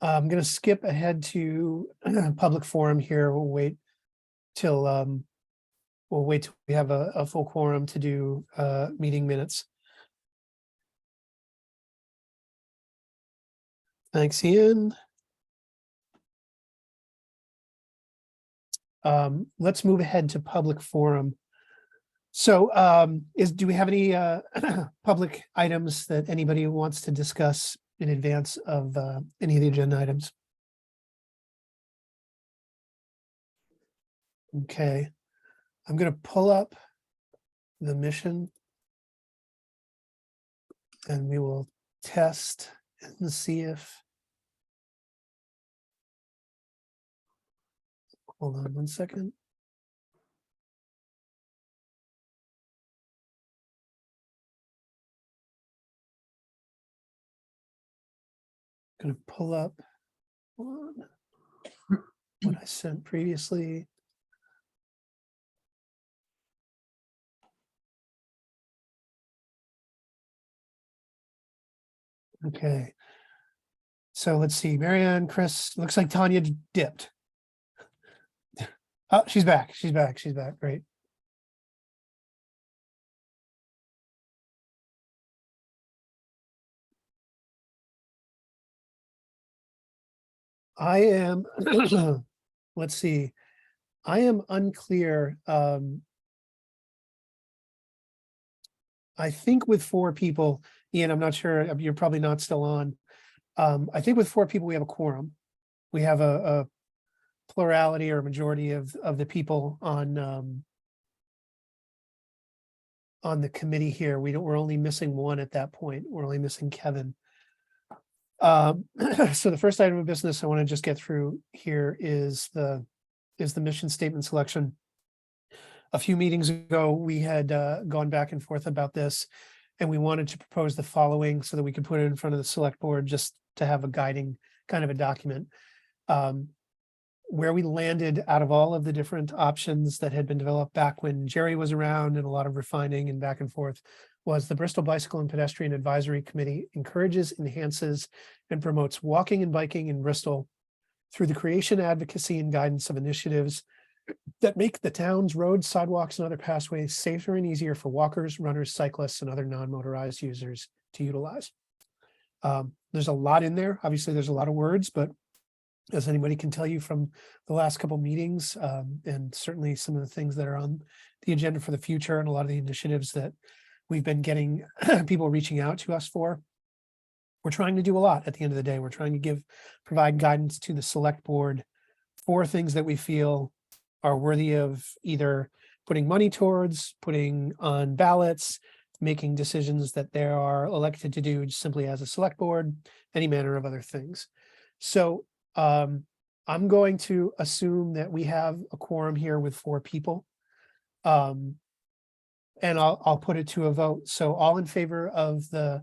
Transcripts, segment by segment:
I'm going to skip ahead to public forum here. We'll wait till we have a full quorum to do meeting minutes. Thanks, Ian. Let's move ahead to public forum. So do we have any public items that anybody wants to discuss in advance of any of the agenda items? Okay, I'm going to pull up the mission and we will test and see if, hold on one second. Going to pull up what I sent previously. Okay. So let's see, Marianne, Chris, looks like Tanya dipped. Oh, she's back. She's back. She's back. Great. I am, let's see, I am unclear. I think with 4 people, Ian, I'm not sure, you're probably not still on. I think with 4 people, we have a quorum. We have a plurality or majority of the people on the committee here. We're only missing 1 at that point. We're only missing Kevin. So the first item of business I want to just get through here is the mission statement selection. A few meetings ago, we had gone back and forth about this, and we wanted to propose the following so that we could put it in front of the select board just to have a guiding kind of a document. Where we landed out of all of the different options that had been developed back when Jerry was around and a lot of refining and back and forth was the Bristol Bicycle and Pedestrian Advisory Committee encourages, enhances, and promotes walking and biking in Bristol through the creation, advocacy, and guidance of initiatives that make the town's roads, sidewalks, and other pathways safer and easier for walkers, runners, cyclists, and other non-motorized users to utilize. There's a lot in there. Obviously, there's a lot of words, but as anybody can tell you from the last couple meetings, and certainly some of the things that are on the agenda for the future and a lot of the initiatives that we've been getting people reaching out to us for, we're trying to do a lot at the end of the day. We're trying to provide guidance to the select board for things that we feel are worthy of either putting money towards, putting on ballots, making decisions that they are elected to do simply as a select board, any manner of other things. So I'm going to assume that we have a quorum here with 4 people. And I'll put it to a vote. So all in favor of the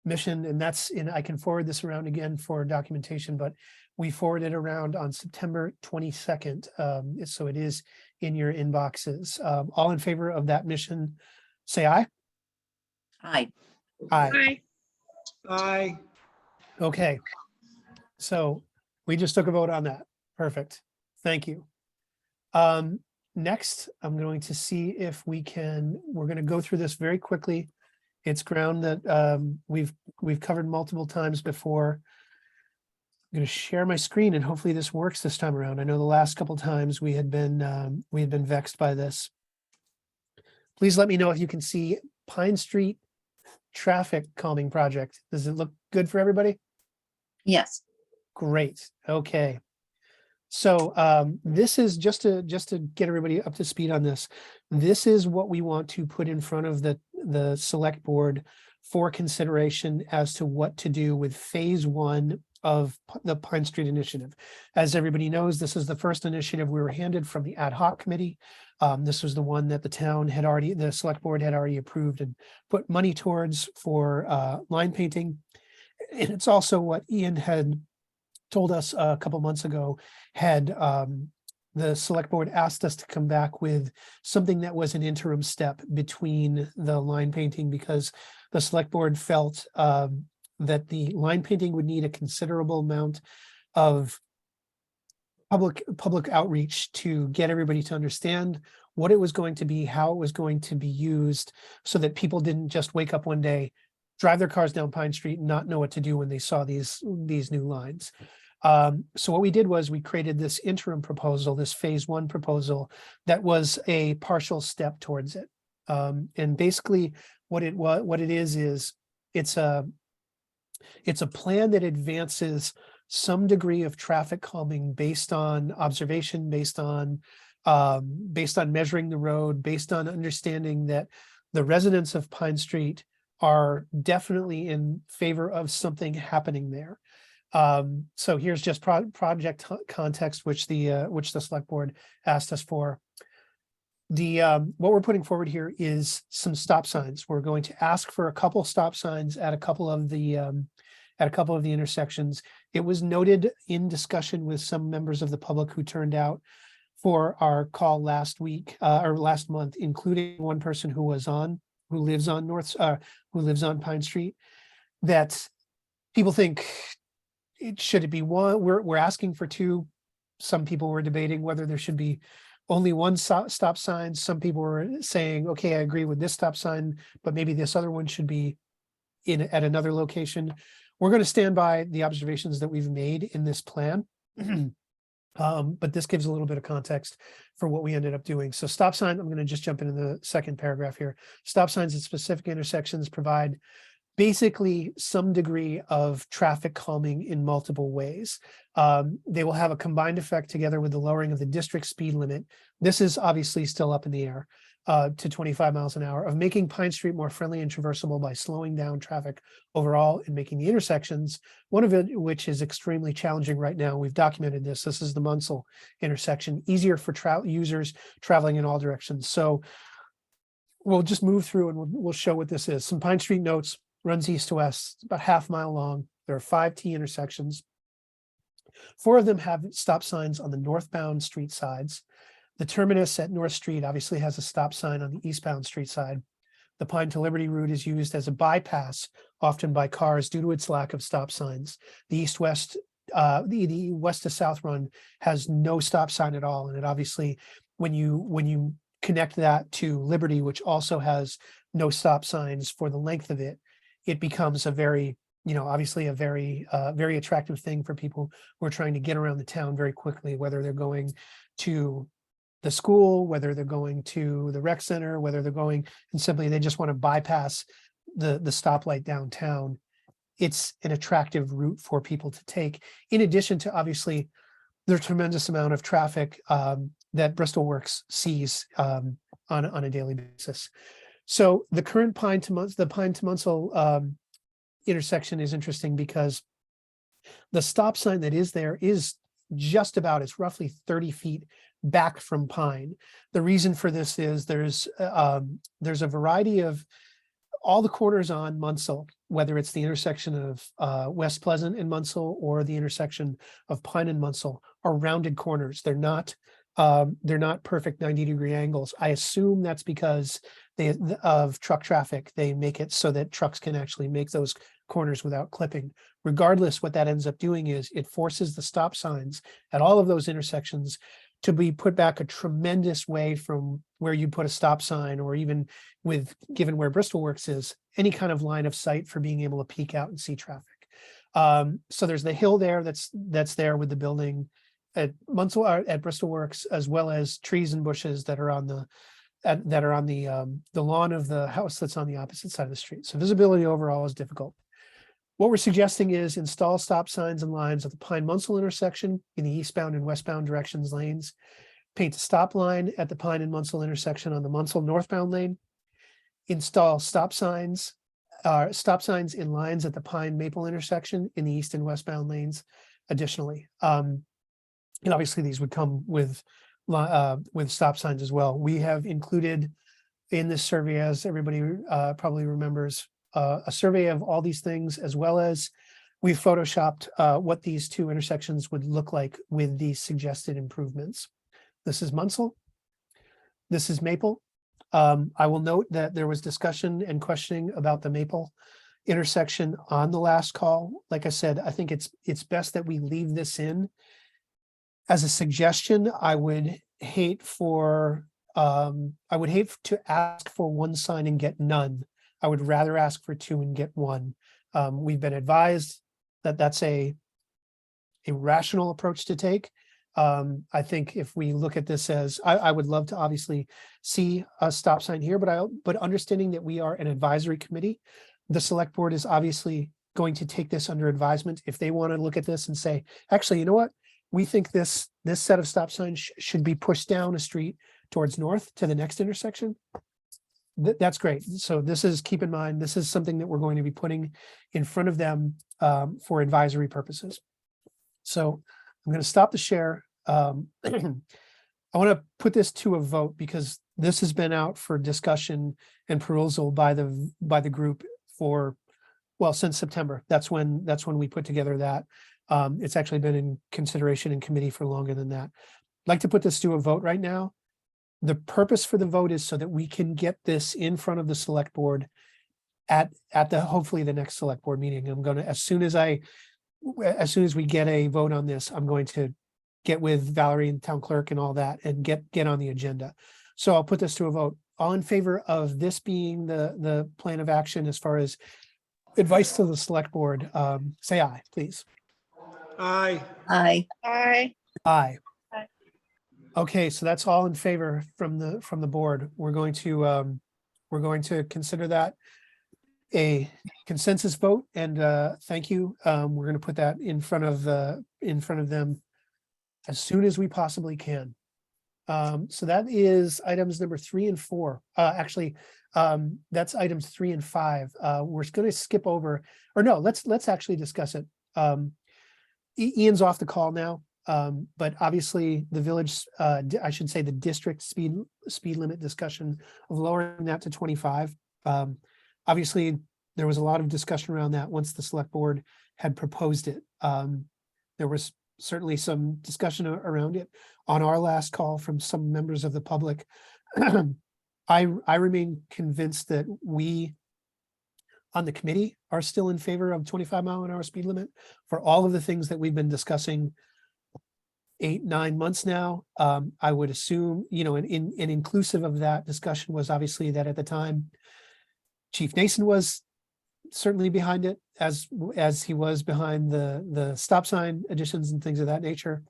mission, and I can forward this around again for documentation, but we forwarded around on September 22nd. So it is in your inboxes. All in favor of that mission, say aye. Aye. Aye. Aye. Okay. So we just took a vote on that. Perfect. Thank you. Next, I'm going to see if we're going to go through this very quickly. It's ground that we've covered multiple times before. I'm going to share my screen and hopefully this works this time around. I know the last couple of times we had been vexed by this. Please let me know if you can see Pine Street traffic calming project. Does it look good for everybody? Yes. Great. Okay. So this is just to get everybody up to speed on this. This is what we want to put in front of the select board for consideration as to what to do with phase 1 of the Pine Street initiative. As everybody knows, this is the first initiative we were handed from the ad hoc committee. This was the one that the select board had already approved and put money towards for line painting. And it's also what Ian had told us a couple months ago, had the select board asked us to come back with something that was an interim step between the line painting, because the select board felt that the line painting would need a considerable amount of public outreach to get everybody to understand what it was going to be, how it was going to be used, so that people didn't just wake up one day, drive their cars down Pine Street and not know what to do when they saw these new lines. So what we did was we created this interim proposal, this phase 1 proposal that was a partial step towards it. And basically what it is it's a plan that advances some degree of traffic calming based on observation, based on measuring the road, based on understanding that the residents of Pine Street are definitely in favor of something happening there. So here's just project context, which the select board asked us for. What we're putting forward here is some stop signs. We're going to ask for a couple stop signs at a couple of the intersections. It was noted in discussion with some members of the public who turned out for our call last week or last month, including one person who lives on Pine Street, that people think should it be one. We're asking for two. Some people were debating whether there should be only one stop sign. Some people were saying, okay, I agree with this stop sign, but maybe this other one should be at another location. We're going to stand by the observations that we've made in this plan. But this gives a little bit of context for what we ended up doing. So stop sign, I'm going to just jump into the second paragraph here. Stop signs at specific intersections provide basically some degree of traffic calming in multiple ways. They will have a combined effect together with the lowering of the district speed limit. This is obviously still up in the air to 25 miles an hour, of making Pine Street more friendly and traversable by slowing down traffic overall and making the intersections, one of it which is extremely challenging right now. We've documented this. This is the Munsell intersection, easier for users traveling in all directions. So we'll just move through and we'll show what this is. Some Pine Street notes. Runs east to west, about half mile long. There are 5 T intersections. 4 of them have stop signs on the northbound street sides. The terminus at North Street obviously has a stop sign on the eastbound street side. The Pine to Liberty route is used as a bypass, often by cars, due to its lack of stop signs. The east-west, the west to south run has no stop sign at all, and it obviously, when you connect that to Liberty, which also has no stop signs for the length of it, it becomes a very, obviously a very attractive thing for people who are trying to get around the town very quickly, whether they're going to the school, whether they're going to the rec center, whether they're going and simply they just want to bypass the stoplight downtown. It's an attractive route for people to take, in addition to obviously the tremendous amount of traffic that Bristol Works sees on a daily basis. So the current Pine to Munsell intersection is interesting because the stop sign that is there is just about, it's roughly 30 feet back from Pine. The reason for this is there's a variety of all the corners on Munsell, whether it's the intersection of West Pleasant and Munsell or the intersection of Pine and Munsell, are rounded corners. They're not perfect 90-degree angles. I assume that's because of truck traffic. They make it so that trucks can actually make those corners without clipping. Regardless, what that ends up doing is it forces the stop signs at all of those intersections to be put back a tremendous way from where you put a stop sign, or even given where Bristol Works is, any kind of line of sight for being able to peek out and see traffic. So there's the hill there that's there with the building at Bristol Works, as well as trees and bushes that are on the lawn of the house that's on the opposite side of the street. So visibility overall is difficult. What we're suggesting is install stop signs and lines at the Pine Munsell intersection in the eastbound and westbound directions lanes. Paint a stop line at the Pine and Munsell intersection on the Munsell northbound lane. Install stop signs in lines at the Pine Maple intersection in the east and westbound lanes additionally. And obviously these would come with stop signs as well. We have included in this survey, as everybody probably remembers, a survey of all these things, as well as we've photoshopped what these 2 intersections would look like with these suggested improvements. This is Munsell. This is Maple. I will note that there was discussion and questioning about the Maple intersection on the last call. Like I said, I think it's best that we leave this in. As a suggestion, I would hate to ask for one sign and get none. I would rather ask for two and get one. We've been advised that that's a rational approach to take. I think if we look at this as, I would love to obviously see a stop sign here, but understanding that we are an advisory committee, the select board is obviously going to take this under advisement. If they want to look at this and say, actually, you know what? We think this set of stop signs should be pushed down a street towards north to the next intersection. That's great. So this is, keep in mind, this is something that we're going to be putting in front of them for advisory purposes. So I'm going to stop the share. I want to put this to a vote because this has been out for discussion and perusal by the group for, well, since September. That's when we put together that. It's actually been in consideration in committee for longer than that. I'd like to put this to a vote right now. The purpose for the vote is so that we can get this in front of the select board at the, hopefully the next select board meeting. I'm going to, as soon as we get a vote on this, I'm going to get with Valerie and town clerk and all that and get on the agenda. So I'll put this to a vote. All in favor of this being the plan of action as far as advice to the select board, say aye, please. Aye. Aye. Aye. Aye. Aye. Okay, so that's all in favor from the board. We're going to consider that a consensus vote, and thank you. We're going to put that in front of them as soon as we possibly can. So that is items number 3 and 4. Actually, that's items 3 and 5. We're going to skip over, or no, let's actually discuss it. Ian's off the call now, but obviously the village, I should say the district speed limit discussion of lowering that to 25. Obviously, there was a lot of discussion around that once the select board had proposed it. There was certainly some discussion around it on our last call from some members of the public. I remain convinced that we on the committee are still in favor of 25-mile-an-hour speed limit for all of the things that we've been discussing 8-9 months now. I would assume, and inclusive of that discussion was obviously that at the time, Chief Nason was certainly behind it, as he was behind the stop sign additions and things of that nature.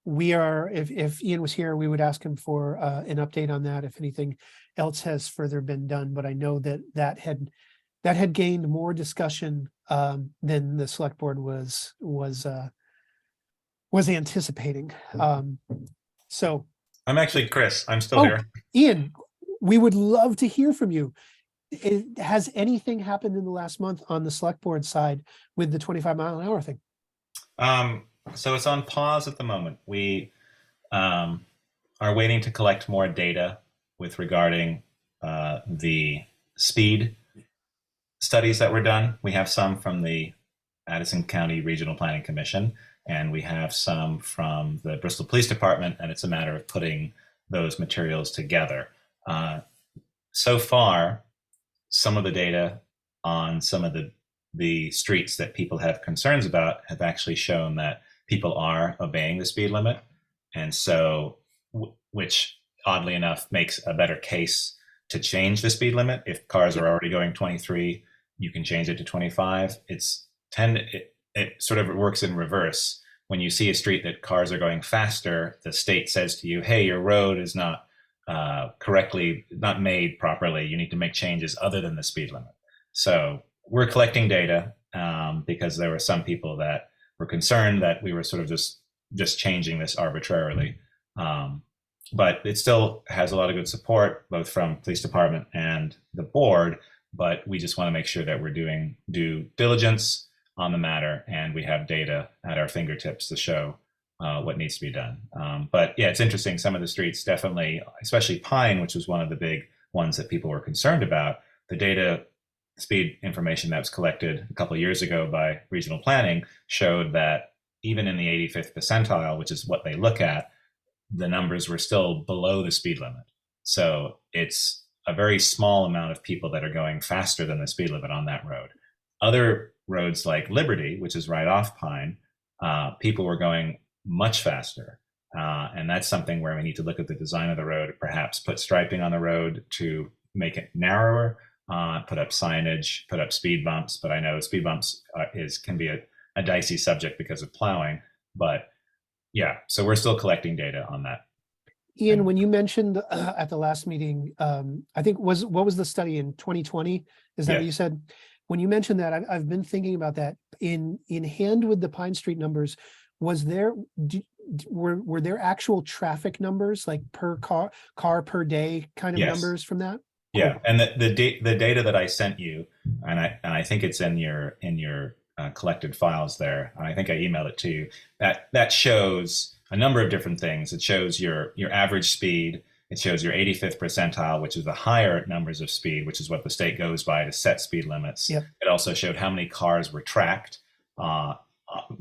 We are, if Ian was here, we would ask him for an update on that, if anything else has further been done. But I know that had gained more discussion than the select board was anticipating. So I'm actually Chris. I'm still here. Ian, we would love to hear from you. Has anything happened in the last month on the select board side with the 25-mile-an-hour thing? So it's on pause at the moment. We are waiting to collect more data regarding the speed studies that were done. We have some from the Addison County Regional Planning Commission, and we have some from the Bristol Police Department, and it's a matter of putting those materials together. So far, some of the data on some of the streets that people have concerns about have actually shown that people are obeying the speed limit. And so, which oddly enough makes a better case to change the speed limit. If cars are already going 23, you can change it to 25. It sort of works in reverse. When you see a street that cars are going faster, the state says to you, hey, your road is not not made properly. You need to make changes other than the speed limit. So we're collecting data because there were some people that were concerned that we were sort of just changing this arbitrarily. But it still has a lot of good support, both from police department and the board. But we just want to make sure that we're doing due diligence on the matter, and we have data at our fingertips to show what needs to be done. But yeah, it's interesting. Some of the streets definitely, especially Pine, which was one of the big ones that people were concerned about, the data speed information that was collected a couple of years ago by regional planning showed that even in the 85th percentile, which is what they look at, the numbers were still below the speed limit. So it's a very small amount of people that are going faster than the speed limit on that road. Other roads like Liberty, which is right off Pine, people were going much faster. And that's something where we need to look at the design of the road, perhaps put striping on the road to make it narrower, put up signage, put up speed bumps. But I know speed bumps can be a dicey subject because of plowing. But yeah, so we're still collecting data on that. Ian, when you mentioned at the last meeting, I think what was the study in 2020? Is that Yeah. what you said? When you mentioned that, I've been thinking about that in hand with the Pine Street numbers. Was there were there actual traffic numbers, like per car per day kind of Yes. numbers from that? Yeah, Cool. and the data that I sent you, and I think it's in your collected files there. And I think I emailed it to you. That shows a number of different things. It shows your average speed. It shows your 85th percentile, which is the higher numbers of speed, which is what the state goes by to set speed limits. Yep. It also showed how many cars were tracked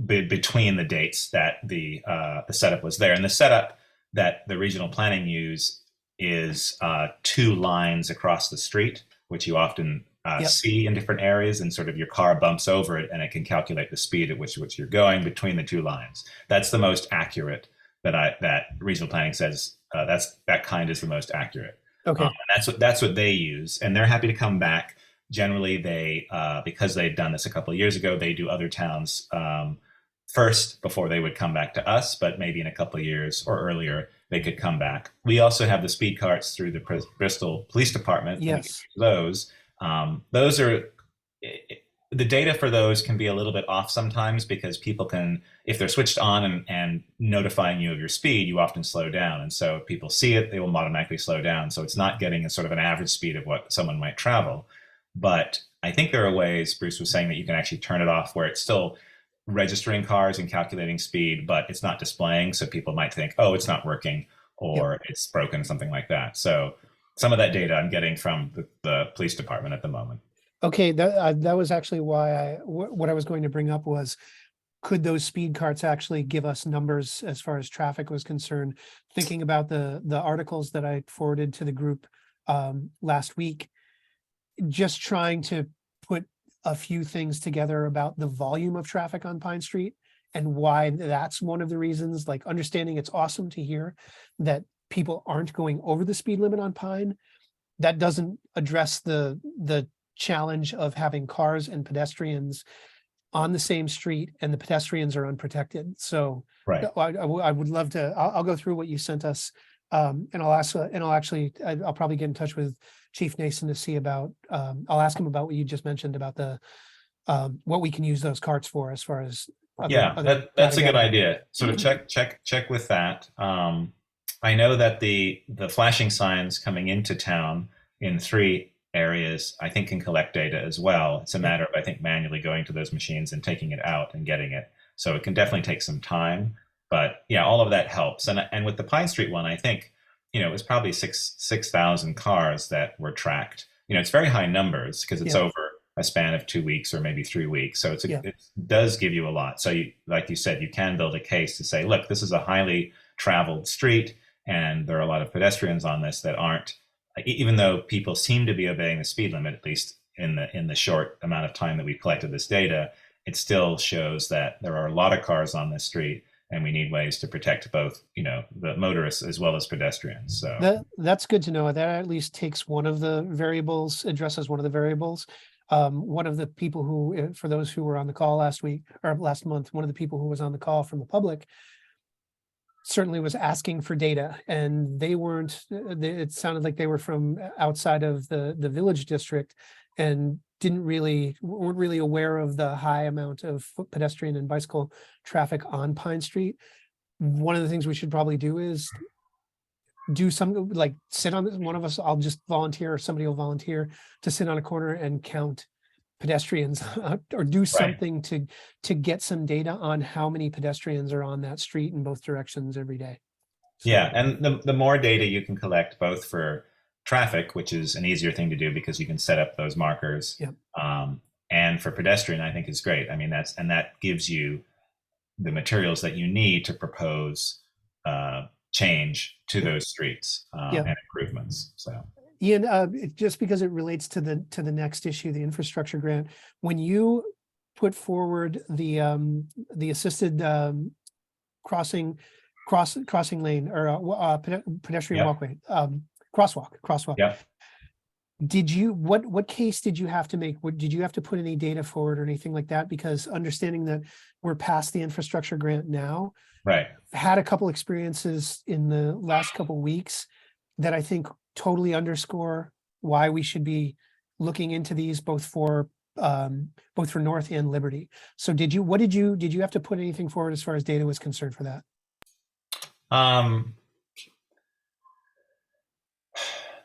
between the dates that the setup was there. And the setup that the regional planning use is 2 lines across the street, which you often Yep. see in different areas, and sort of your car bumps over it and it can calculate the speed at which you're going between the 2 lines. That's the most accurate that regional planning says. That kind is the most accurate. Okay. And that's what they use, and they're happy to come back. Generally, they because they've done this a couple of years ago, they do other towns first before they would come back to us. But maybe in a couple of years or earlier, they could come back. We also have the speed carts through the Bristol Police Department. Yes. Those are the data for those can be a little bit off sometimes, because people can, if they're switched on and notifying you of your speed, you often slow down. And so if people see it, they will automatically slow down. So it's not getting a sort of an average speed of what someone might travel. But I think there are ways, Bruce was saying, that you can actually turn it off where it's still registering cars and calculating speed, but it's not displaying. So people might think, oh, it's not working, or it's broken, something like that. So some of that data I'm getting from the police department at the moment. Okay, that was actually why what I was going to bring up was, could those speed carts actually give us numbers as far as traffic was concerned? Thinking about the articles that I forwarded to the group last week, just trying to put a few things together about the volume of traffic on Pine Street and why that's one of the reasons. Like, understanding it's awesome to hear that people aren't going over the speed limit on Pine. That doesn't address the challenge of having cars and pedestrians on the same street, and the pedestrians are unprotected. So Right. I would love to, I'll go through what you sent us. And I'll probably get in touch with Chief Nason to see about, I'll ask him about what you just mentioned about the, what we can use those carts for as far as. That's a good idea. Sort of check with that. I know that the flashing signs coming into town in 3 areas, I think, can collect data as well. It's a matter of, I think, manually going to those machines and taking it out and getting it. So it can definitely take some time, but yeah, all of that helps. And with the Pine Street one, I think, it was probably 6,000 cars that were tracked. It's very high numbers because it's over a span of 2 weeks or maybe 3 weeks. So it does give you a lot. So like you said, you can build a case to say, look, this is a highly traveled street, and there are a lot of pedestrians on this that aren't, even though people seem to be obeying the speed limit, at least in the short amount of time that we've collected this data, it still shows that there are a lot of cars on this street, and we need ways to protect both, the motorists as well as pedestrians. So that's good to know. That at least takes one of the variables, addresses one of the variables. One of the people who, for those who were on the call last week or last month, one of the people who was on the call from the public certainly was asking for data, and they weren't, it sounded like they were from outside of the village district and weren't really aware of the high amount of foot pedestrian and bicycle traffic on Pine Street. One of the things we should probably do is do something like sit on this. One of us, I'll just volunteer, or somebody will volunteer to sit on a corner and count pedestrians or do something to get some data on how many pedestrians are on that street in both directions every day. So, yeah, and the more data you can collect, both for traffic, which is an easier thing to do because you can set up those markers, and for pedestrian, I think is great. I mean, that gives you the materials that you need to propose change to those streets and improvements. So Ian, just because it relates to the next issue, the infrastructure grant, when you put forward the assisted crossing lane or pedestrian Yep. walkway, crosswalk. Yep. Did you, what case did you have to make? Did you have to put any data forward or anything like that? Because understanding that we're past the infrastructure grant now, Right. had a couple experiences in the last couple weeks that I think totally underscore why we should be looking into these both for North and Liberty. So did you have to put anything forward as far as data was concerned for that?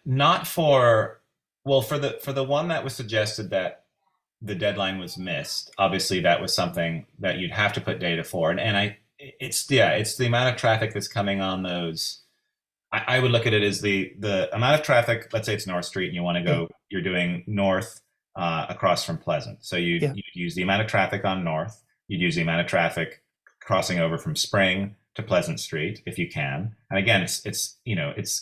Not for, well, for the one that was suggested that the deadline was missed. Obviously, that was something that you'd have to put data for, and it's the amount of traffic that's coming on those. I would look at it as the amount of traffic. Let's say it's North Street, and you want to go. You're doing north across from Pleasant, so you'd use the amount of traffic on North. You'd use the amount of traffic crossing over from Spring to Pleasant Street if you can. And again, it's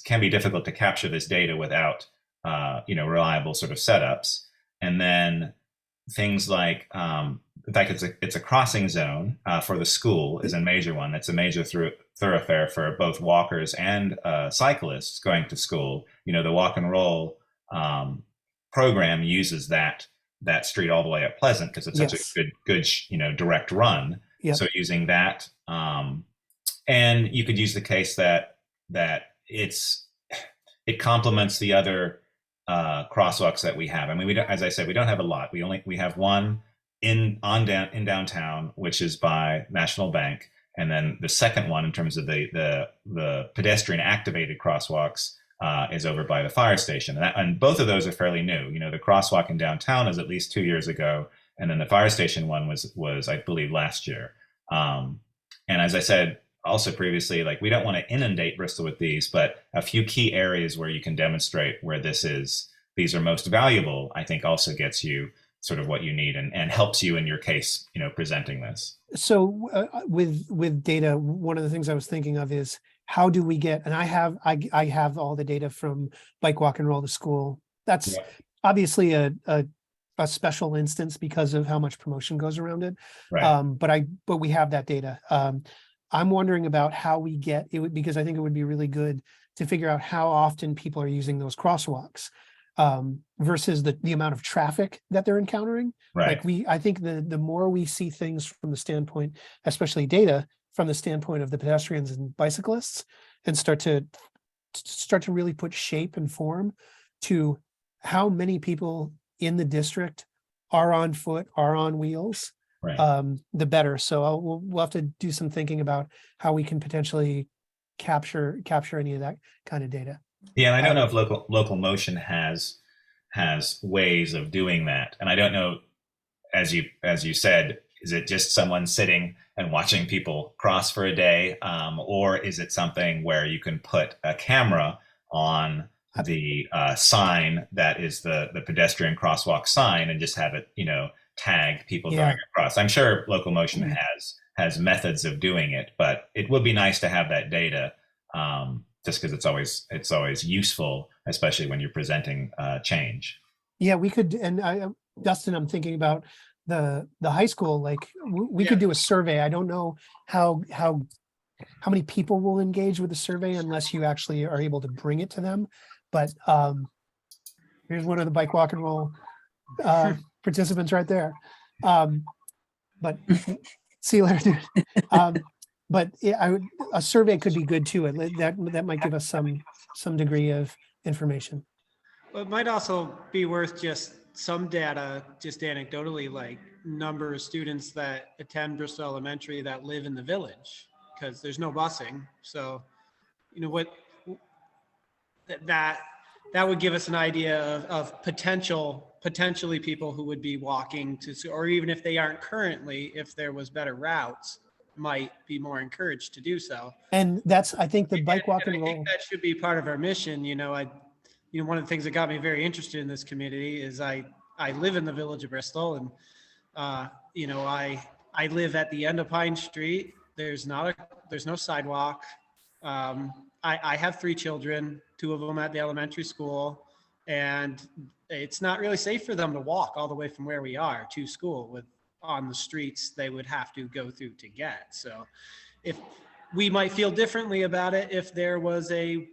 can be difficult to capture this data without reliable sort of setups. And then things like in fact, it's a crossing zone for the school is a major one. That's a major thoroughfare for both walkers and cyclists going to school. The walk and roll program uses that street all the way up Pleasant because it's such a good direct run. Yep. So using that, and you could use the case that it complements the other crosswalks that we have. I mean, we don't, as I said, we don't have a lot. We have one in downtown, which is by National Bank, and then the second one in terms of the pedestrian activated crosswalks is over by the fire station, and both of those are fairly new. The crosswalk in downtown is at least 2 years ago, and then the fire station one was I believe last year. And as I said also previously, like we don't want to inundate Bristol with these, but a few key areas where you can demonstrate where these are most valuable, I think also gets you sort of what you need and helps you in your case, presenting this. So with data, one of the things I was thinking of is how do we get, and I have all the data from Bike Walk and Roll to School. That's obviously a special instance because of how much promotion goes around it. Right. But we have that data. I'm wondering about how we get it, because I think it would be really good to figure out how often people are using those crosswalks versus the amount of traffic that they're encountering. Right. Like I think the more we see things from the standpoint, especially data from the standpoint of the pedestrians and bicyclists, and start to really put shape and form to how many people in the district are on foot, are on wheels, right. The better. So we'll have to do some thinking about how we can potentially capture any of that kind of data. Yeah, and I don't know if local motion has ways of doing that, and I don't know, as you said, is it just someone sitting and watching people cross for a day, or is it something where you can put a camera on the sign that is the pedestrian crosswalk sign and just have it tag people going across? I'm sure local motion has methods of doing it, but it would be nice to have that data. Just because it's always useful, especially when you're presenting change. Yeah, we could, and Dustin, I'm thinking about the high school. Like we could do a survey. I don't know how many people will engage with the survey unless you actually are able to bring it to them. But here's one of the Bike Walk and Roll participants right there. But see you later, dude. But a survey could be good too. That might give us some degree of information. Well, it might also be worth just some data, just anecdotally, like number of students that attend Bristol Elementary that live in the village, because there's no busing. So, that would give us an idea of potentially people who would be walking to, or even if they aren't currently, if there was better routes, might be more encouraged to do so. And that's, I think, the Bike Walk and Roll. I think that should be part of our mission. One of the things that got me very interested in this community is I live in the village of Bristol, and I live at the end of Pine Street. There's no sidewalk. I have 3 children, 2 of them at the elementary school. and it's not really safe for them to walk all the way from where we are to school with on the streets they would have to go through to get. So if we might feel differently about it if there was a,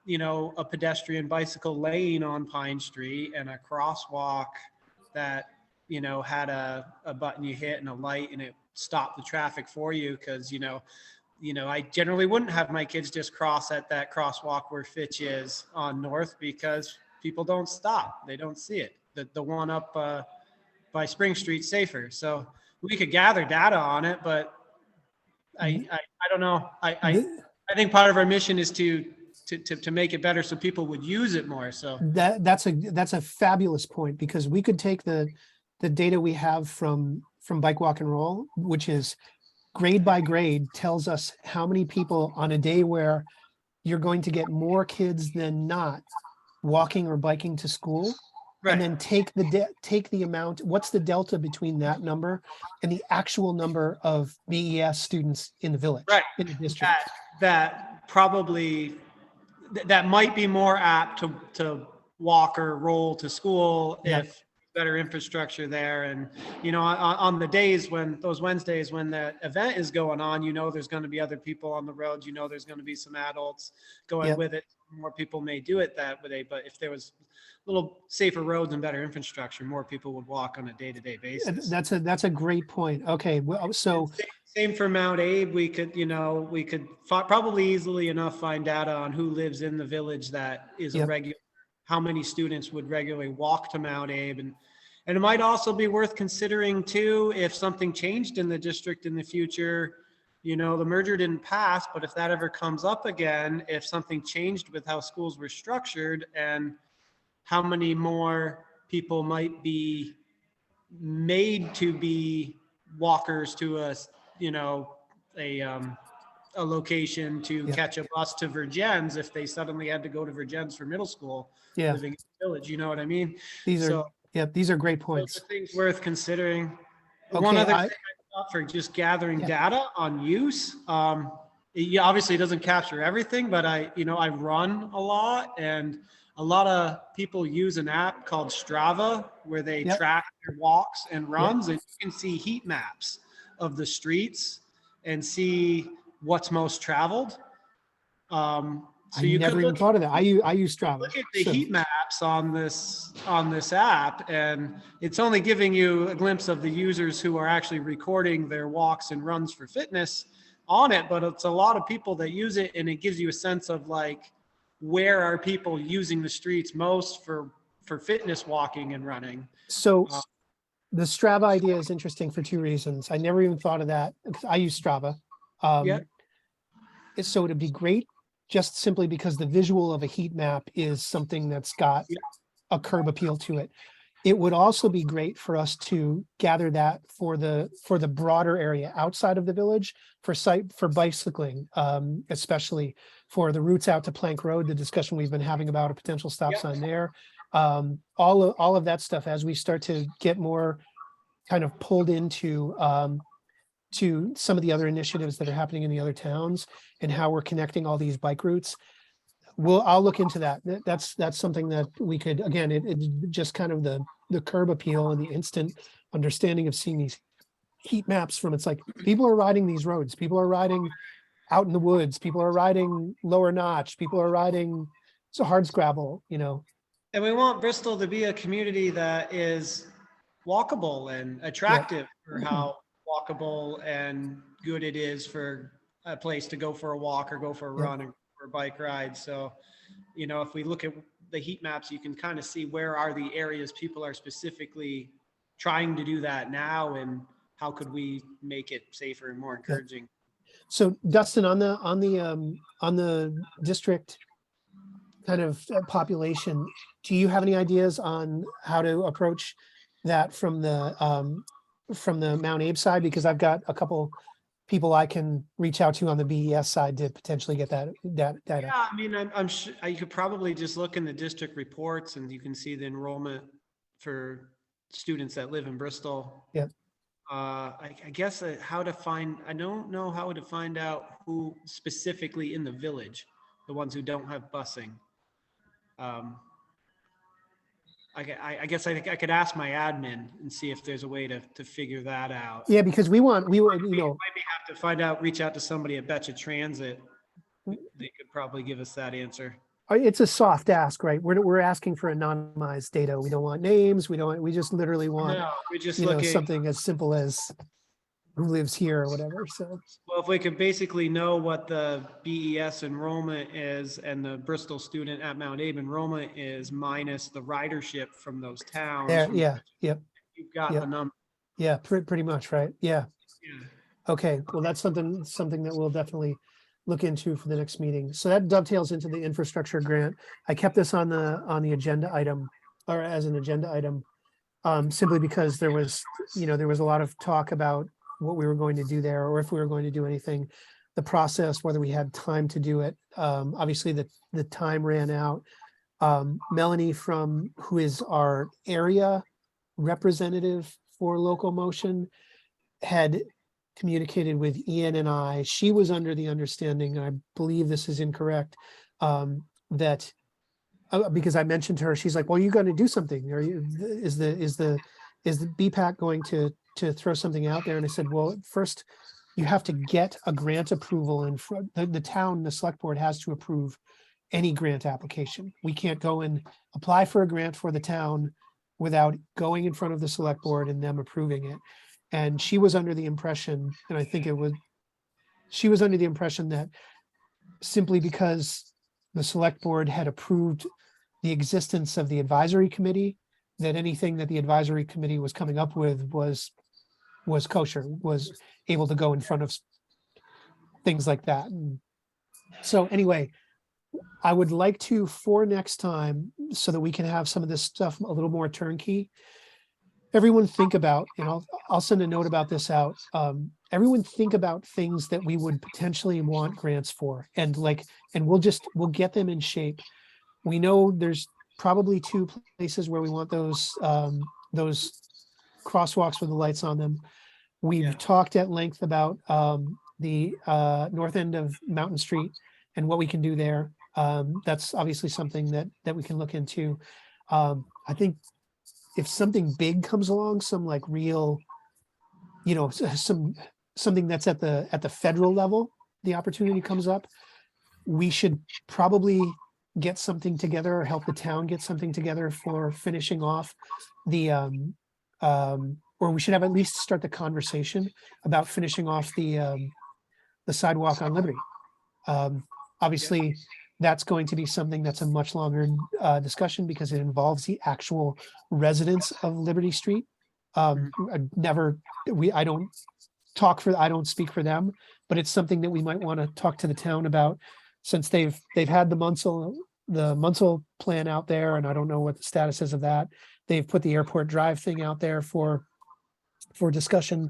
you know, a pedestrian bicycle lane on Pine Street and a crosswalk that, you know, had a button you hit and a light and it stopped the traffic for you. Cause you know, I generally wouldn't have my kids just cross at that crosswalk where Fitch is on North because people don't stop. They don't see it. The one up by Spring Street safer. So we could gather data on it, but I don't know. I think part of our mission is to make it better so people would use it more. So That's a fabulous point, because we could take the data we have from Bike Walk and Roll, which is grade by grade, tells us how many people on a day where you're going to get more kids than not walking or biking to school. And then take the amount, what's the delta between that number and the actual number of BES students in the village, in the district. That probably, that might be more apt to walk or roll to school if better infrastructure there. And, you know, on the days when, those Wednesdays when the event is going on, you know, there's going to be other people on the road, you know, there's going to be some adults going with it. More people may do it that way, but if there was a little safer roads and better infrastructure, more people would walk on a day-to-day basis. That's a great point. Okay, well, so same for Mount Abe. We could, you know, probably easily enough find data on who lives in the village that is a regular, how many students would regularly walk to Mount Abe. And it might also be worth considering too, if something changed in the district in the future. You know, the merger didn't pass, but if that ever comes up again, if something changed with how schools were structured and how many more people might be made to be walkers to a, you know, a location to catch a bus to Virgins if they suddenly had to go to Virgins for middle school living in the village, you know what I mean? these are great points. Those are things worth considering. Okay, One other thing I thought for just gathering data on use, obviously it doesn't capture everything, but I run a lot, and a lot of people use an app called Strava where they track their walks and runs, and you can see heat maps of the streets and see what's most traveled. So I never even thought of that. I use Strava. Look at the heat maps on this app, and it's only giving you a glimpse of the users who are actually recording their walks and runs for fitness on it, but it's a lot of people that use it, and it gives you a sense of like, where are people using the streets most for fitness walking and running. So the Strava idea is interesting for two reasons. I never even thought of that. I use Strava. So it'd be great just simply because the visual of a heat map is something that's got a curb appeal to it. It would also be great for us to gather that for the broader area outside of the village for bicycling, especially for the routes out to Plank Road, the discussion we've been having about a potential stop sign there. All of that stuff as we start to get more kind of pulled into to some of the other initiatives that are happening in the other towns and how we're connecting all these bike routes. I'll look into that. That's something that we could, again, it just kind of the curb appeal and the instant understanding of seeing these heat maps from, it's like people are riding these roads, people are riding out in the woods, people are riding lower notch, people are riding, it's a hard scrabble, you know. And we want Bristol to be a community that is walkable and attractive for how walkable and good it is for a place to go for a walk or go for a run or a bike ride. So, you know, if we look at the heat maps, you can kind of see where are the areas people are specifically trying to do that now, and how could we make it safer and more encouraging. So Dustin, on the district kind of population, do you have any ideas on how to approach that from the Mount Abe side? Because I've got a couple people I can reach out to on the BES side to potentially get that data. Yeah, I mean, I'm sure you could probably just look in the district reports and you can see the enrollment for students that live in Bristol. Yeah. I guess I don't know how to find out who specifically in the village, the ones who don't have busing. I guess I think I could ask my admin and see if there's a way to figure that out. Yeah, because we would, you know, Maybe have to reach out to somebody at Betcha Transit. They could probably give us that answer. it's a soft ask, right? We're asking for anonymized data. We don't want names. We just literally want, No, we're just you know, looking, something as simple as who lives here or whatever. So, well, if we could basically know what the BES enrollment is and the Bristol student at Mount Abe enrollment is minus the ridership from those towns. there, yeah, yep, You've got yep. the number. yeah, pretty much, right? Yeah. Yeah. Okay, well, that's something that we'll definitely look into for the next meeting. So that dovetails into the infrastructure grant. I kept this on the agenda item, or as an agenda item, simply because there was, you know, there was a lot of talk about what we were going to do there, or if we were going to do anything, the process, whether we had time to do it. Obviously, the time ran out. Melanie who is our area representative for local motion, had communicated with Ian and I. She was under the understanding, and I believe this is incorrect, that because I mentioned to her, she's like, "Well, you got to do something. Is the BPAC going to throw something out there?" And I said, "Well, first you have to get a grant approval, and the town, the select board has to approve any grant application. We can't go and apply for a grant for the town without going in front of the select board and them approving it." And she was under the impression, and I think she was under the impression that simply because the select board had approved the existence of the advisory committee, that anything that the advisory committee was coming up with was kosher, was able to go in front of things like that. And so anyway, I would like to, for next time, so that we can have some of this stuff a little more turnkey, everyone think about, and I'll send a note about this out. Everyone think about things that we would potentially want grants for, and we'll get them in shape. We know there's probably 2 places where we want those crosswalks with the lights on them. We've talked at length about the north end of Mountain Street and what we can do there. That's obviously something that we can look into. I think if something big comes along, some like real, you know, something that's at the federal level, the opportunity comes up, we should probably get something together, or help the town get something together for finishing off the or we should have at least start the conversation about finishing off the sidewalk on Liberty. Obviously, that's going to be something that's a much longer discussion, because it involves the actual residents of Liberty Street. I don't speak for them, but it's something that we might want to talk to the town about, since they've had the Munsell plan out there, and I don't know what the status is of that. They've put the Airport Drive thing out there for discussion.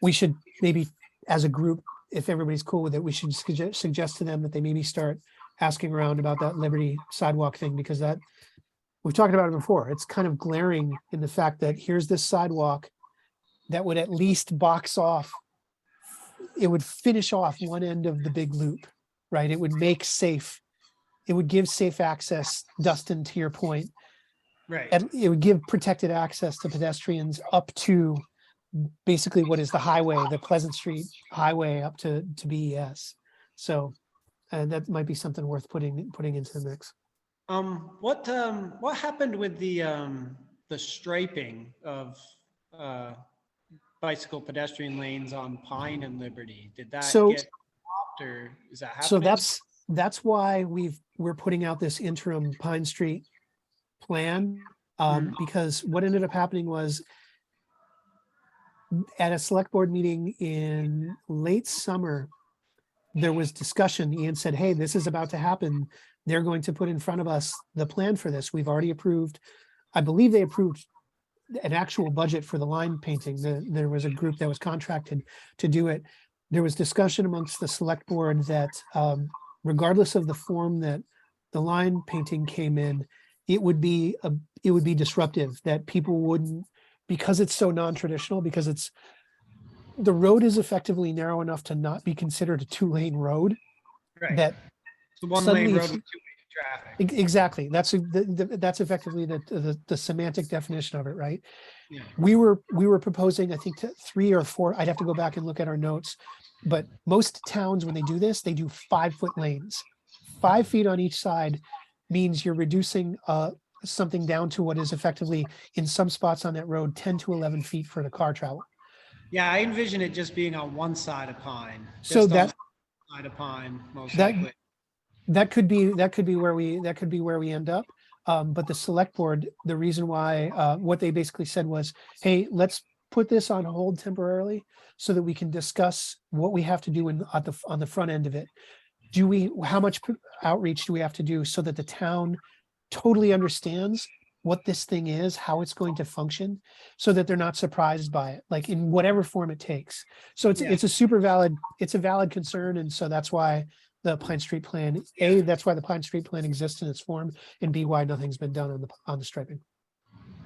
We should maybe, as a group, if everybody's cool with it, we should suggest to them that they maybe start asking around about that Liberty sidewalk thing, because that, we've talked about it before. It's kind of glaring in the fact that here's this sidewalk that would at least box off. It would finish off one end of the big loop, right? It would make safe. It would give safe access, Dustin, to your point. Right. And it would give protected access to pedestrians up to basically what is the highway, the Pleasant Street highway up to BES. So that might be something worth putting into the mix. What happened with the striping of bicycle pedestrian lanes on Pine and Liberty? Did that get stopped, or is that happening? So that's why we're putting out this interim Pine Street plan, because what ended up happening was, at a select board meeting in late summer, there was discussion. Ian said, "Hey, this is about to happen. They're going to put in front of us the plan for this. We've already approved." I believe they approved an actual budget for the line painting. There was a group that was contracted to do it. There was discussion amongst the select board that regardless of the form that the line painting came in, it would be disruptive, that people wouldn't, because it's so non-traditional, because the road is effectively narrow enough to not be considered a 2-lane road. Right. That It's a 1-lane suddenly, road with 2-way traffic. Exactly. That's that's effectively the semantic definition of it, right? Yeah. We were proposing, I think, to 3 or 4. I'd have to go back and look at our notes, but most towns, when they do this, they do 5-foot lanes. 5 feet on each side means you're reducing something down to what is effectively, in some spots on that road, 10 to 11 feet for the car travel. Yeah, I envision it just being on one side of Pine. So just on that the side of Pine, most that likely. that could be where we end up. But the select board, the reason why, what they basically said was, hey, let's put this on hold temporarily so that we can discuss what we have to do on the front end of it. How much outreach do we have to do so that the town totally understands what this thing is, how it's going to function, so that they're not surprised by it, like in whatever form it takes. So Yeah. it's a valid concern. And so that's why the Pine Street plan, that's why the Pine Street plan exists in its form, and B, why nothing's been done on the striping.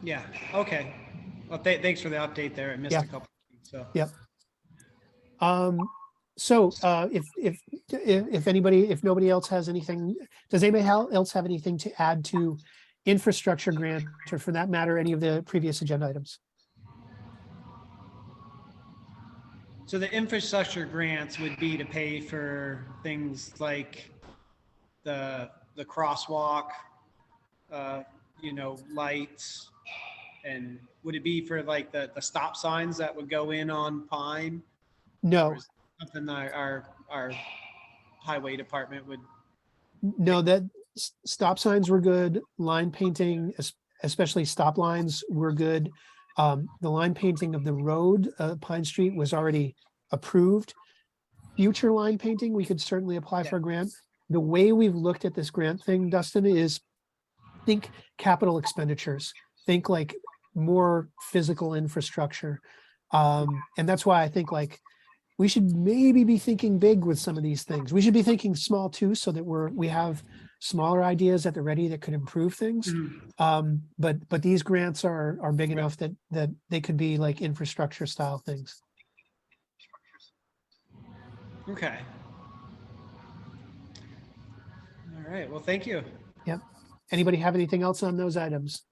Yeah, okay. Well, thanks for the update there. I missed Yeah. a couple of things, so. Yep. So if nobody else has anything, does anybody else have anything to add to infrastructure grant, or for that matter, any of the previous agenda items? So the infrastructure grants would be to pay for things like the crosswalk, lights, and would it be for like the stop signs that would go in on Pine? No, Or is it something that our highway department would? no, that stop signs were good. Line painting, especially stop lines, were good. The line painting of the road, Pine Street, was already approved. Future line painting, we could certainly apply for a grant. The way we've looked at this grant thing, Dustin, is think capital expenditures, think like more physical infrastructure. And that's why I think like we should maybe be thinking big with some of these things. We should be thinking small too, so that we have smaller ideas at the ready that could improve things. But these grants are big enough that they could be like infrastructure style things. Okay. All right, well, thank you. Yep. Anybody have anything else on those items?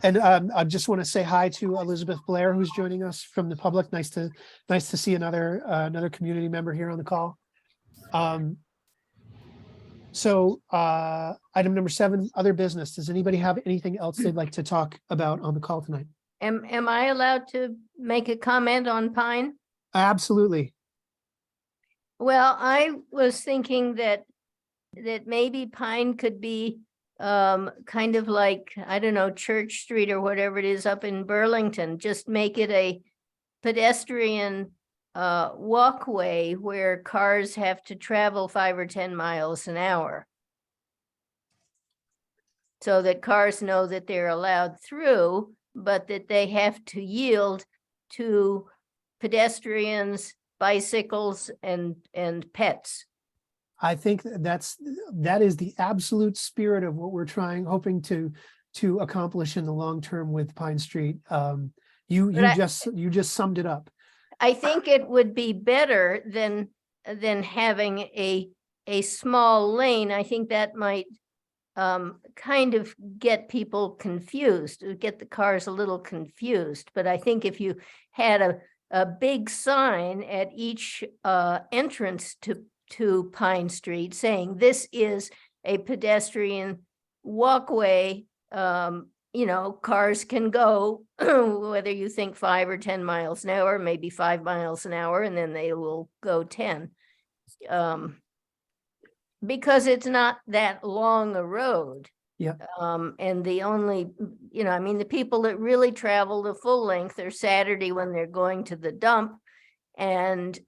And I just want to say hi to Elizabeth Blair, who's joining us from the public. Nice to see another community member here on the call. So item number 7, other business. Does anybody have anything else they'd like to talk about on the call tonight? Am I allowed to make a comment on Pine? Absolutely. Well, I was thinking that maybe Pine could be kind of like, I don't know, Church Street or whatever it is up in Burlington. Just make it a pedestrian walkway where cars have to travel 5 or 10 miles an hour, so that cars know that they're allowed through, but that they have to yield to pedestrians, bicycles, and pets. I think that is the absolute spirit of what we're hoping to accomplish in the long term with Pine Street. You just summed it up. I think it would be better than having a small lane. I think that might kind of get people confused, get the cars a little confused. But I think if you had a big sign at each entrance to Pine Street saying this is a pedestrian walkway, cars can go whether you think 5 or 10 miles an hour, maybe 5 miles an hour, and then they will go 10. Because it's not that long a road. Yeah. And the only, the people that really travel the full length are Saturday when they're going to the dump. And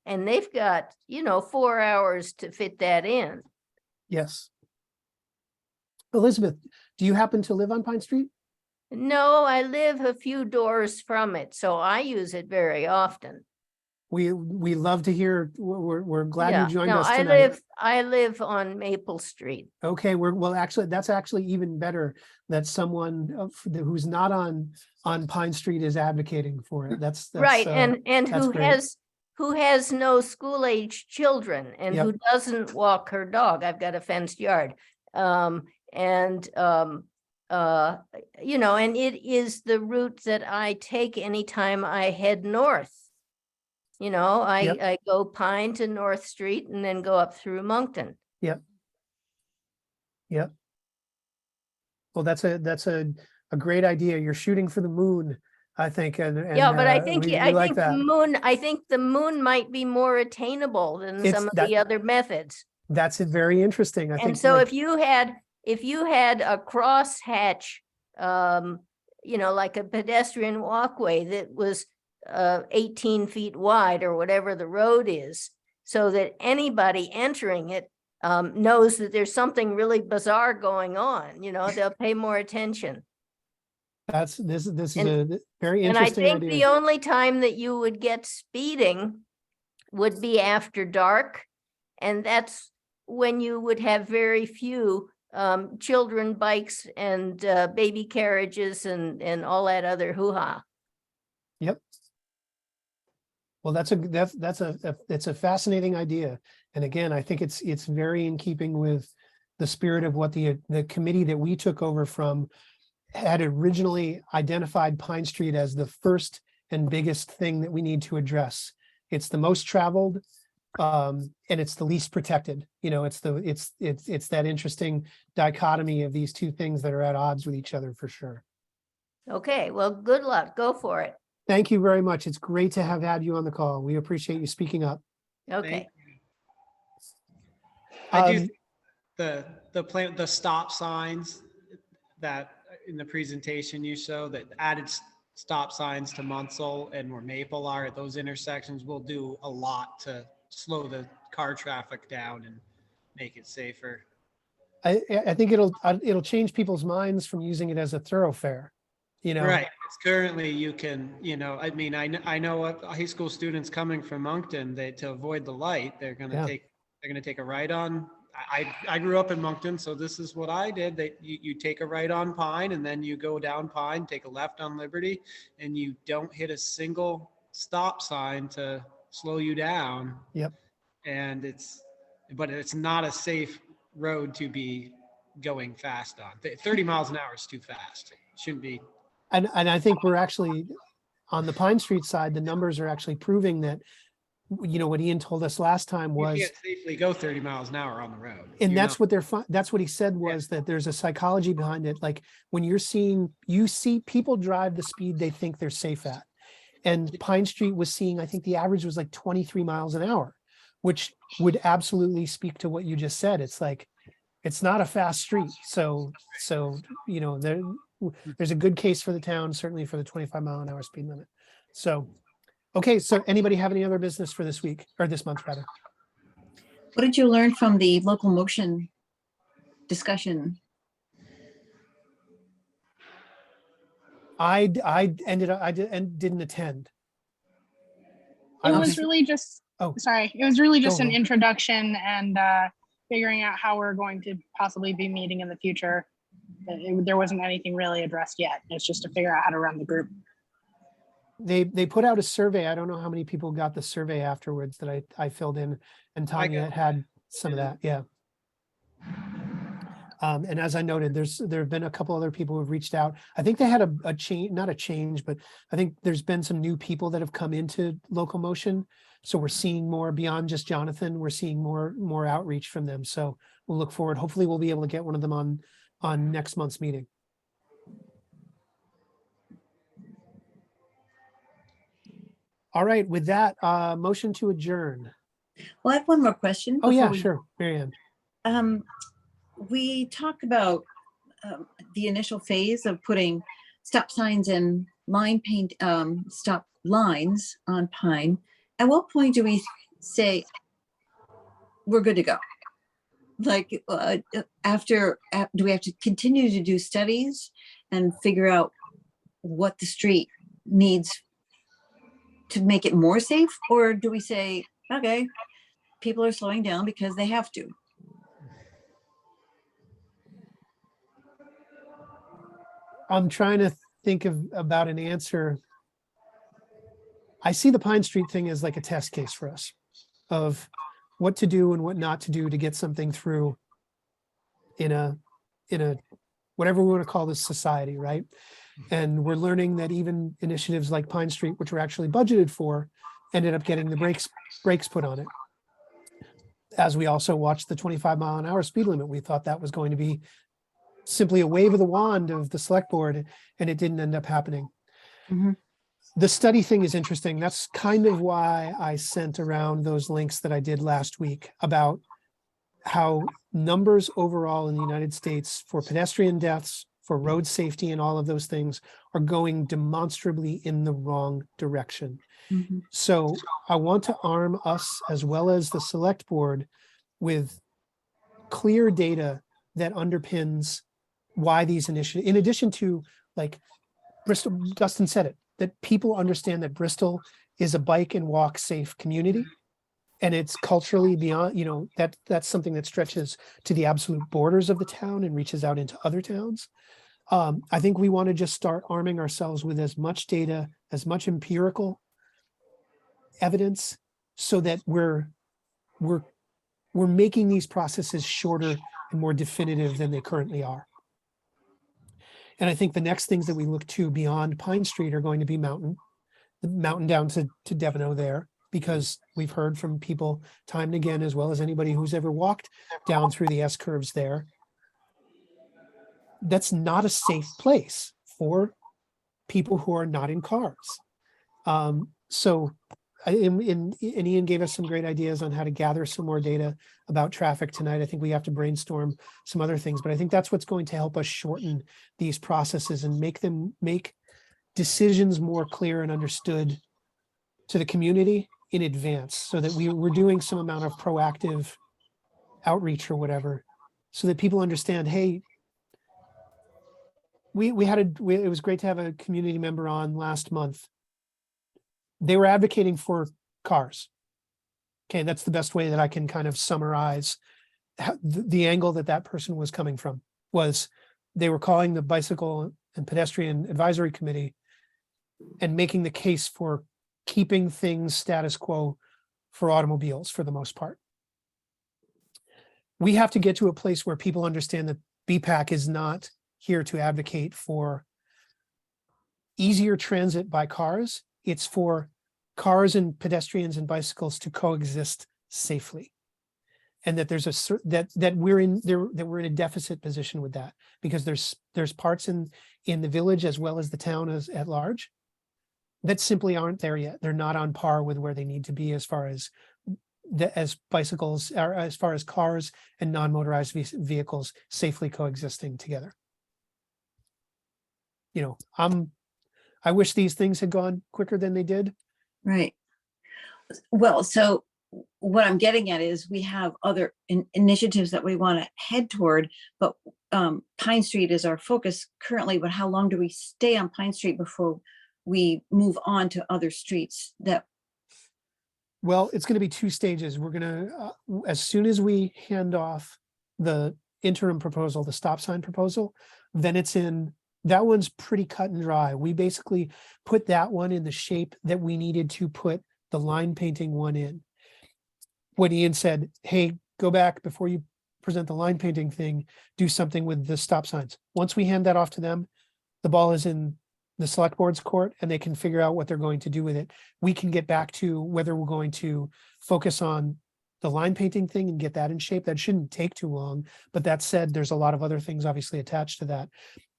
they've got, 4 hours to fit that in. Yes. Elizabeth, do you happen to live on Pine Street? No, I live a few doors from it, so I use it very often. We love to hear. We're glad you joined us I tonight. I live on Maple Street. Okay, that's actually even better that someone who's not on Pine Street is advocating for it. That's right, and that's who has no school-age children and Yep. who doesn't walk her dog. I've got a fenced yard. And you know, and it is the route that I take anytime I head north. You know, Yep. I go Pine to North Street and then go up through Moncton. Yep. Yep. Well, that's a great idea. You're shooting for the moon, I think, and Yeah, but I think, we I like think that. I think the moon might be more attainable than It's some of that- the other methods. That's very interesting. I And think so like, if you had a crosshatch, you know, like a pedestrian walkway that was 18 feet wide or whatever the road is, so that anybody entering it knows that there's something really bizarre going on, you know, they'll pay more attention. this is And- a very And I interesting think the idea. only time that you would get speeding would be after dark. And that's when you would have very few children bikes and baby carriages and all that other hoo-ha. Yep. Well, that's a fascinating idea. And again, I think it's very in keeping with the spirit of what the committee that we took over from had originally identified Pine Street as the first and biggest thing that we need to address. It's the most traveled, and it's the least protected. You know, it's that interesting dichotomy of these two things that are at odds with each other for sure. Okay, well, good luck. Go for it. Thank you very much. It's great to have had you on the call. We appreciate you speaking up. Okay. I do Um, think the stop signs that in the presentation you show that added stop signs to Munsell and where Maple are at those intersections will do a lot to slow the car traffic down and make it safer. I think it'll change people's minds from using it as a thoroughfare. You know, Right. It's currently you can, you know, I mean, I know what high school students coming from Moncton, to avoid the light, they're Yeah. gonna take a right on. I grew up in Moncton, so this is what I did. You take a right on Pine and then you go down Pine, take a left on Liberty, and you don't hit a single stop sign to slow you down. Yep. And but it's not a safe road to be going fast on. 30 miles an hour is too fast. It shouldn't be. And I think we're actually on the Pine Street side, the numbers are actually proving that, you know, what Ian told us last time You was, can't safely go 30 miles an hour on the road. and You're that's not- what that's what he said was that there's a psychology behind it. Like when you see people drive the speed they think they're safe at. And Pine Street was seeing, I think the average was like 23 miles an hour, which would absolutely speak to what you just said. It's like, it's not a fast street. So, you know, there's a good case for the town, certainly for the 25-mile-an-hour speed limit. So, okay. So anybody have any other business for this week or this month rather? What did you learn from the local motion discussion? I didn't attend. I It was- was really just, Oh. sorry, it was really just Go an on. introduction and figuring out how we're going to possibly be meeting in the future. There wasn't anything really addressed yet. It's just to figure out how to run the group. They put out a survey. I don't know how many people got the survey afterwards that I filled in, and I Tanya got had some of that. Yeah. And as I noted, there have been a couple other people who have reached out. I think they had a change, not a change, but I think there's been some new people that have come into local motion. So we're seeing more beyond just Jonathan. We're seeing more outreach from them. So we'll look forward. Hopefully we'll be able to get one of them on next month's meeting. All right, with that, motion to adjourn. Well, I have one more question. Oh, before yeah, we- sure, Mary Ann. We talked about the initial phase of putting stop signs and line paint, stop lines on Pine. At what point do we say we're good to go? Like do we have to continue to do studies and figure out what the street needs to make it more safe? Or do we say, okay, people are slowing down because they have to? I'm trying to think about an answer. I see the Pine Street thing as like a test case for us of what to do and what not to do to get something through in a whatever we want to call this society, right? And we're learning that even initiatives like Pine Street, which were actually budgeted for, ended up getting the brakes put on it. As we also watched the 25-mile-an-hour speed limit, we thought that was going to be simply a wave of the wand of the select board, and it didn't end up happening. Mhm. The study thing is interesting. That's kind of why I sent around those links that I did last week about how numbers overall in the United States for pedestrian deaths, for road safety and all of those things are going demonstrably in the wrong direction. Mhm. So I want to arm us as well as the select board with clear data that underpins why these initiatives, in addition to like Bristol, Dustin said it, that people understand that Bristol is a bike and walk safe community. And it's culturally beyond, that's something that stretches to the absolute borders of the town and reaches out into other towns. I think we want to just start arming ourselves with as much data, as much empirical evidence, so that we're making these processes shorter and more definitive than they currently are. And I think the next things that we look to beyond Pine Street are going to be the mountain down to Deveno there, because we've heard from people time and again, as well as anybody who's ever walked down through the S curves there, that's not a safe place for people who are not in cars. And Ian gave us some great ideas on how to gather some more data about traffic tonight. I think we have to brainstorm some other things, but I think that's what's going to help us shorten these processes and make decisions more clear and understood to the community in advance, so that we're doing some amount of proactive outreach or whatever, so that people understand, hey, it was great to have a community member on last month. They were advocating for cars. Okay, that's the best way that I can kind of summarize the angle that person was coming from. Was they were calling the Bicycle and Pedestrian Advisory Committee and making the case for keeping things status quo for automobiles for the most part. We have to get to a place where people understand that BPAC is not here to advocate for easier transit by cars. It's for cars and pedestrians and bicycles to coexist safely. And that there's that we're in a deficit position with that, because there's parts in the village as well as the town at large that simply aren't there yet. They're not on par with where they need to be as far as bicycles, or as far as cars and non-motorized vehicles safely coexisting together. I wish these things had gone quicker than they did. Right. Well, so what I'm getting at is we have other initiatives that we want to head toward, but Pine Street is our focus currently. But how long do we stay on Pine Street before we move on to other streets? Well, it's going to be 2 stages. We're going to, as soon as we hand off the interim proposal, the stop sign proposal, then it's in. That one's pretty cut and dry. We basically put that one in the shape that we needed to put the line painting one in. When Ian said, hey, go back before you present the line painting thing, do something with the stop signs. Once we hand that off to them, the ball is in the select board's court and they can figure out what they're going to do with it. We can get back to whether we're going to focus on the line painting thing and get that in shape. That shouldn't take too long. But that said, there's a lot of other things obviously attached to that.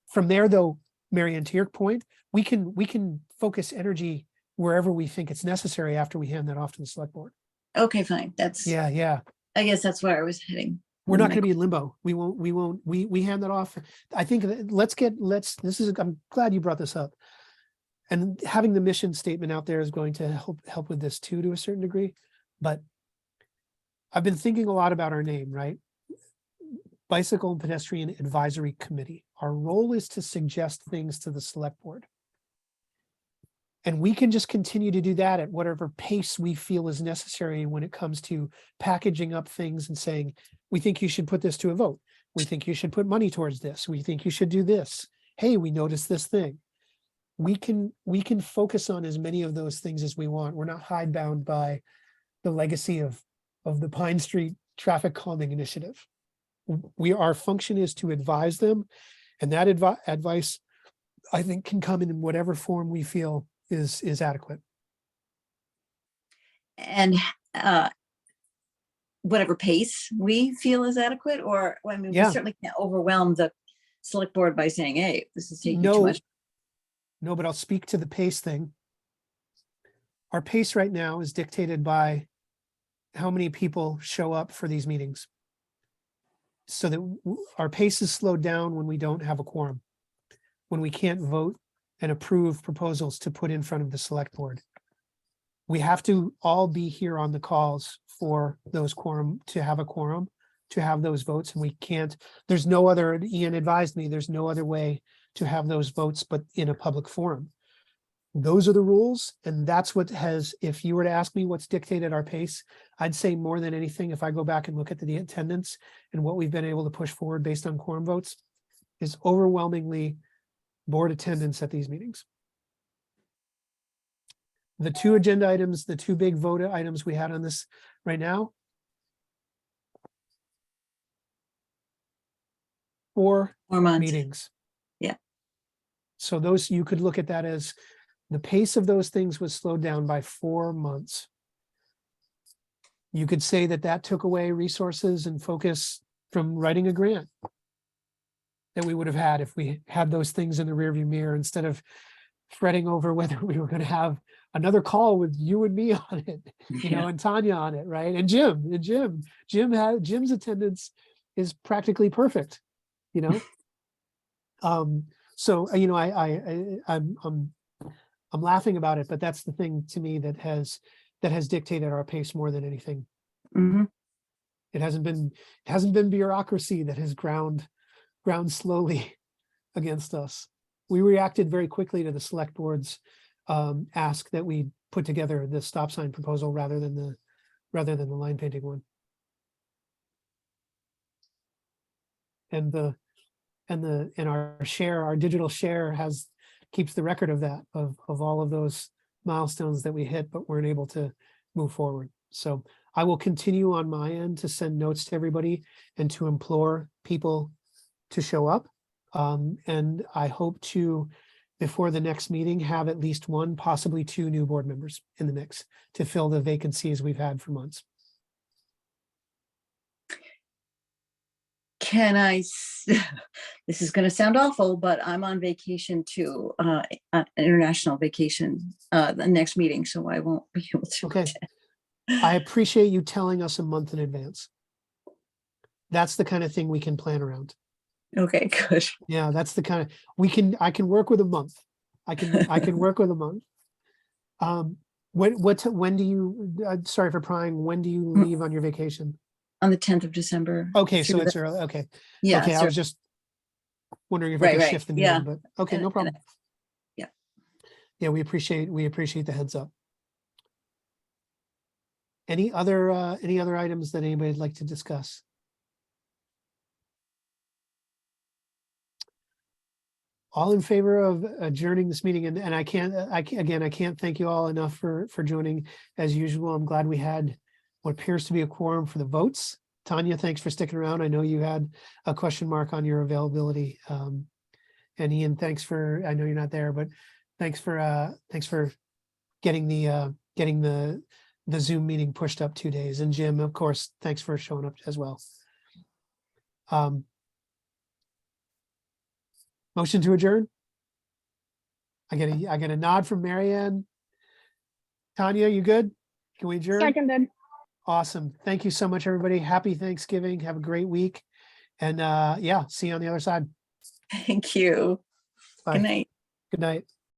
From there, though, Marianne, to your point, we can focus energy wherever we think it's necessary after we hand that off to the select board. Okay, fine. Yeah. I guess that's where I was heading. We're not going to be in limbo. We hand that off. I think I'm glad you brought this up. And having the mission statement out there is going to help with this too, to a certain degree. But I've been thinking a lot about our name, right? Bicycle and Pedestrian Advisory Committee. Our role is to suggest things to the select board. And we can just continue to do that at whatever pace we feel is necessary when it comes to packaging up things and saying, we think you should put this to a vote. We think you should put money towards this. We think you should do this. Hey, we noticed this thing. we can focus on as many of those things as we want. We're not hidebound by the legacy of the Pine Street traffic calming initiative. Our function is to advise them, and that advice, I think, can come in whatever form we feel is adequate. And whatever pace we feel is adequate, or, I mean, we Yeah. certainly can't overwhelm the select board by saying, hey, this is taking too No, much. no, but I'll speak to the pace thing. Our pace right now is dictated by how many people show up for these meetings. So that our pace is slowed down when we don't have a quorum, when we can't vote and approve proposals to put in front of the select board. We have to all be here on the calls for those quorum, to have a quorum, to have those votes, and we can't, there's no other, Ian advised me, there's no other way to have those votes but in a public forum. Those are the rules, and that's what has, if you were to ask me what's dictated our pace, I'd say more than anything, if I go back and look at the attendance and what we've been able to push forward based on quorum votes, is overwhelmingly board attendance at these meetings. The two agenda items, the two big vote items we had on this right now, 4 4 months. meetings. Yeah. So those, you could look at that as the pace of those things was slowed down by 4 months. You could say that that took away resources and focus from writing a grant that we would have had if we had those things in the rearview mirror, instead of fretting over whether we were going to have another call with you and me on it, you know, and Tanya on it, right? And Jim's attendance is practically perfect, you know. So you know, I'm laughing about it, but that's the thing to me that has dictated our pace more than anything. Mhm. It hasn't been bureaucracy that has ground slowly against us. We reacted very quickly to the select board's ask that we put together the stop sign proposal rather than the line painting one. And our digital share keeps the record of that, of all of those milestones that we hit but weren't able to move forward. So I will continue on my end to send notes to everybody and to implore people to show up. And I hope to, before the next meeting, have at least 1, possibly 2 new board members in the mix to fill the vacancies we've had for months. This is going to sound awful, but I'm on vacation too, an international vacation, the next meeting, so I won't be able to. Okay. attend. I appreciate you telling us a month in advance. That's the kind of thing we can plan around. Okay, good. Yeah, that's the kind of, I can work with a month. I can work with a month. When do you, sorry for prying, when do you leave on your vacation? On the 10th of December. Okay, so through it's the- early, okay. Yeah. Okay, I so- was just wondering if I Right, could right, shift the yeah. meeting, but okay, no And- problem. yeah. Yeah, we appreciate the heads up. Any other items that anybody'd like to discuss? All in favor of adjourning this meeting, and I can't thank you all enough for joining as usual. I'm glad we had what appears to be a quorum for the votes. Tanya, thanks for sticking around. I know you had a question mark on your availability. And Ian, thanks for, I know you're not there, but thanks for getting the Zoom meeting pushed up 2 days. And Jim, of course, thanks for showing up as well. Motion to adjourn? I get a nod from Marianne. Tanya, you good? Can we adjourn? Seconded. Awesome. Thank you so much, everybody. Happy Thanksgiving. Have a great week. And yeah, see you on the other side. Thank you. Bye. Good night. Good night.